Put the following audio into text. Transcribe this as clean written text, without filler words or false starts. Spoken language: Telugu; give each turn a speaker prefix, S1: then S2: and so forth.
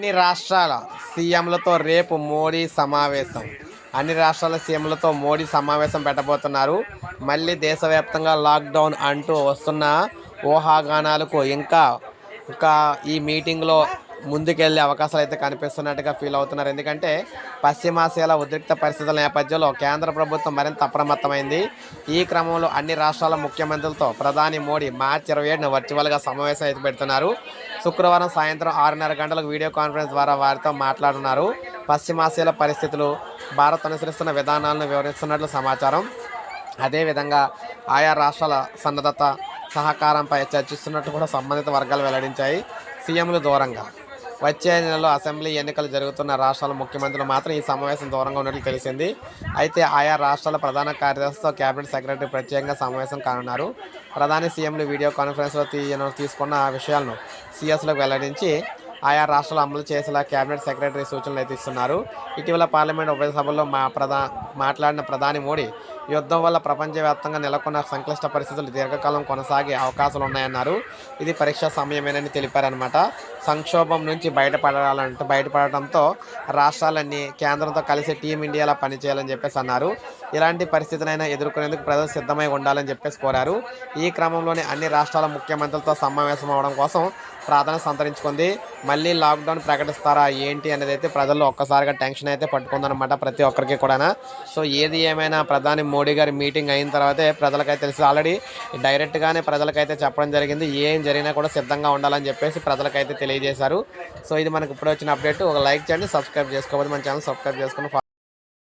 S1: అన్ని రాష్ట్రాల సీఎంలతో రేపు మోడీ సమావేశం. అన్ని రాష్ట్రాల సీఎంలతో మోడీ సమావేశం పెట్టబోతున్నారు. మళ్ళీ దేశవ్యాప్తంగా లాక్డౌన్ అంటూ వస్తున్న ఊహాగానాలకు ఇంకా ఈ మీటింగ్లో ముందుకెళ్లే అవకాశాలు అయితే కనిపిస్తున్నట్టుగా ఫీల్ అవుతున్నారు. ఎందుకంటే పశ్చిమాసియాలో ఉద్రిక్త పరిస్థితుల నేపథ్యంలో కేంద్ర ప్రభుత్వం మరింత అప్రమత్తమైంది. ఈ క్రమంలో అన్ని రాష్ట్రాల ముఖ్యమంత్రులతో ప్రధాని మోడీ మార్చి 27న వర్చువల్గా సమావేశం అయితే పెడుతున్నారు. శుక్రవారం సాయంత్రం 6:30 గంటలకు వీడియో కాన్ఫరెన్స్ ద్వారా వారితో మాట్లాడుతున్నారు. పశ్చిమాసియాల పరిస్థితులు, భారత్ అనుసరిస్తున్న విధానాలను వివరిస్తున్నట్లు సమాచారం. అదేవిధంగా ఆయా రాష్ట్రాల సన్నద్ధత, సహకారంపై చర్చిస్తున్నట్లు కూడా సంబంధిత వర్గాలు వెల్లడించాయి. సీఎంలు దూరంగా వచ్చే నెలలో అసెంబ్లీ ఎన్నికలు జరుగుతున్న రాష్ట్రాల ముఖ్యమంత్రులు మాత్రం ఈ సమావేశం దూరంగా ఉన్నట్లు తెలిసింది. అయితే ఆయా రాష్ట్రాల ప్రధాన కార్యదర్శితో కేబినెట్ సెక్రటరీ ప్రత్యేకంగా సమావేశం కానున్నారు. ప్రధాని సీఎంలు వీడియో కాన్ఫరెన్స్లో తీసుకున్న విషయాలను సీఎస్లకు వెల్లడించి ఆయా రాష్ట్రాలు అమలు చేసేలా కేబినెట్ సెక్రటరీ సూచనలు అయితే ఇస్తున్నారు. ఇటీవల పార్లమెంట్ ఉభయ సభల్లో మాట్లాడిన ప్రధాని మోడీ యుద్ధం వల్ల ప్రపంచవ్యాప్తంగా నెలకొన్న సంక్లిష్ట పరిస్థితులు దీర్ఘకాలం కొనసాగే అవకాశాలు ఉన్నాయన్నారు. ఇది పరీక్ష సమయమేనని తెలిపారనమాట. సంక్షోభం నుంచి బయటపడటంతో రాష్ట్రాలన్నీ కేంద్రంతో కలిసి టీమిండియాలా పనిచేయాలని చెప్పేసి అన్నారు. ఇలాంటి పరిస్థితినైనా ఎదుర్కొనేందుకు ప్రజలు సిద్ధమై ఉండాలని చెప్పేసి కోరారు. ఈ క్రమంలోనే అన్ని రాష్ట్రాల ముఖ్యమంత్రులతో సమావేశం అవడం కోసం ప్రాధాన్యత సంతరించుకుంది. మళ్ళీ లాక్డౌన్ ప్రకటిస్తారా ఏంటి అనేది అయితే ప్రజల్లో ఒక్కసారిగా టెన్షన్ అయితే పట్టుకుందనమాట ప్రతి ఒక్కరికి కూడా. సో ఏది ఏమైనా ప్రధాని మోడీ గారి మీటింగ్ అయిన తర్వాతే ప్రజలకైతే తెలిసి ఆల్రెడీ డైరెక్ట్గానే ప్రజలకైతే చెప్పడం జరిగింది. ఏం జరిగినా కూడా సిద్ధంగా ఉండాలని చెప్పేసి ప్రజలకైతే తెలియజేశారు. సో ఇది మనకు ఇప్పుడు వచ్చిన అప్డేట్. ఒక లైక్ చేయండి, సబ్స్క్రైబ్ చేసుకోవాలి, మన ఛానల్ సబ్స్క్రైబ్ చేసుకుని